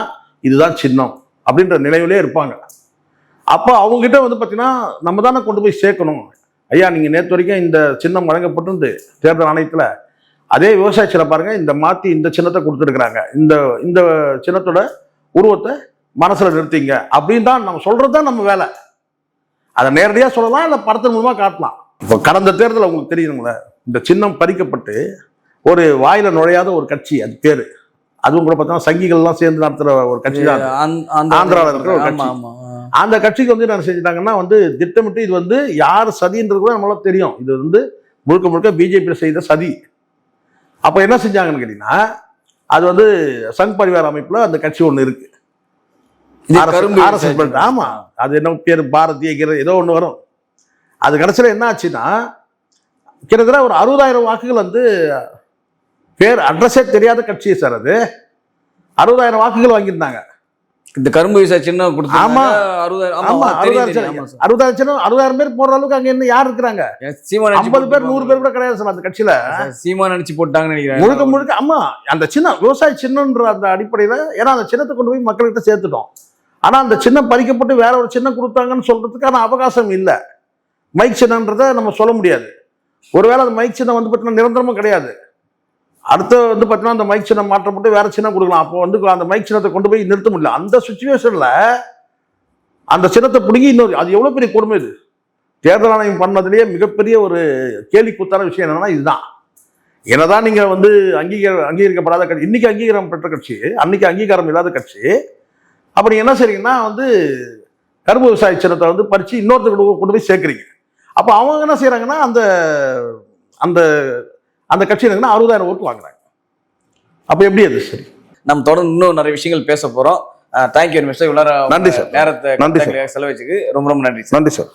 இதுதான் சின்னம் அப்படின்ற நினைவுலே இருப்பாங்க. அப்போ அவங்ககிட்ட வந்து பார்த்தீங்கன்னா நம்ம தானே கொண்டு போய் சேர்க்கணும். ஐயா, நீங்கள் நேற்று வரைக்கும் இந்த சின்னம் வழங்கப்பட்டிருந்து தேர்தல் ஆணையத்தில், அதே விவசாய சின்னம் பாருங்க, இந்த மாற்றி இந்த சின்னத்தை கொடுத்துருக்குறாங்க, இந்த சின்னத்தோட உருவத்தை மனசில் நிறுத்திங்க அப்படின்னு தான் நம்ம சொல்கிறது தான் நம்ம வேலை. அதை நேரடியாக சொல்லலாம், இல்லை படத்தின் மூலமாக காட்டலாம். இப்போ கடந்த தேர்தல் உங்களுக்கு தெரியுங்களே, இந்த சின்னம் பறிக்கப்பட்டு ஒரு வாயில நுழையாத ஒரு கட்சி, அது பேர், அதுவும் கூட பார்த்தீங்கன்னா சங்கிகள்லாம் சேர்ந்து நடத்துகிற ஒரு கட்சி தான், ஆந்திராவில் இருக்கிற ஒரு கட்சி. அந்த கட்சிக்கு வந்து என்ன செஞ்சுட்டாங்கன்னா வந்து திட்டமிட்டு, இது வந்து யார் சதின்றது கூட நம்மளால தெரியும். இது வந்து முழுக்க முழுக்க பிஜேபி செய்த சதி. அப்போ என்ன செஞ்சாங்கன்னு கேட்டீங்கன்னா, அது வந்து சங் பரிவார் அமைப்புல அந்த கட்சி ஒன்று இருக்கு. RSS belt. ஆமா, அது என்ன பேர், பாரதிய ஏதோ ஒன்று வரும். அது கடைசியில் என்ன ஆச்சுன்னா, கிட்டத்தட்ட ஒரு 60,000 வாக்குகள் வந்து பேர் அட்ரஸே தெரியாத கட்சியை சார். அது 60,000 வாக்குகள் வாங்கியிருந்தாங்க. இந்த கரும்பு விசா சின்னம் கொடுத்து. ஆமா, 60,000 60,000 பேர் போடுற அளவுக்கு அங்க என்ன யார் இருக்கிறாங்க? சீமான் 50 பேர் 100 பேர் கூட கிடையாது சார் அந்த கட்சியில. சீமான் நினைச்சு போட்டாங்கன்னு நினைக்கிறேன். முழுக்க முழுக்க ஆமா, அந்த சின்னம் விவசாய சின்னம்ன்ற அந்த அடிப்படையில, ஏன்னா அந்த சின்னத்தை கொண்டு போய் மக்கள்கிட்ட சேர்த்துட்டோம். ஆனா அந்த சின்னம் பறிக்கப்பட்டு வேற ஒரு சின்னம் கொடுத்தாங்கன்னு சொல்றதுக்கான அவகாசம் இல்லை. மைக் சின்னன்றதை நம்ம சொல்ல முடியாது. ஒருவேளை அந்த மைக் சின்னம் வந்து பார்த்தீங்கன்னா நிரந்தரமும் கிடையாது. அடுத்து வந்து பார்த்தீங்கன்னா அந்த மைக் சின்னம் மாற்றப்பட்டு வேற சின்னம் கொடுக்கலாம். அப்போ வந்து அந்த மைக் சின்னத்தை கொண்டு போய் நிறுத்த முடியல. அந்த சுச்சுவேஷன்ல அந்த சின்னத்தை பிடிங்கி இன்னொரு, அது எவ்வளவு பெரிய கொடுமை இது. தேர்தல் ஆணையம் பண்ணதுலேயே மிகப்பெரிய ஒரு கேலி கூத்தான விஷயம் என்னன்னா இதுதான். என்னதான் நீங்க வந்து அங்கீகரிக்கப்படாத கட்சி, இன்னைக்கு அங்கீகாரம் பெற்ற கட்சி, அன்னைக்கு அங்கீகாரம் இல்லாத கட்சி, அப்படி என்ன செய்றீங்கன்னா வந்து கரும்பு விவசாய சின்னத்தை வந்து பறிச்சு இன்னொருத்தருக்கு கொண்டு போய் சேர்க்குறீங்க. அப்போ அவங்க என்ன செய்யறாங்கன்னா, அந்த அந்த அந்த கட்சி 60,000 ஓட்டு வாங்குறாங்க. அப்போ எப்படி அது சரி? நம்ம தொடர்ந்து இன்னும் நிறைய விஷயங்கள் பேச போறோம். Thank you mister. இவ்வளோ நன்றி சார். நேரத்தை நன்றி சார். செலவச்சுக்கு ரொம்ப ரொம்ப நன்றி சார். நன்றி சார்.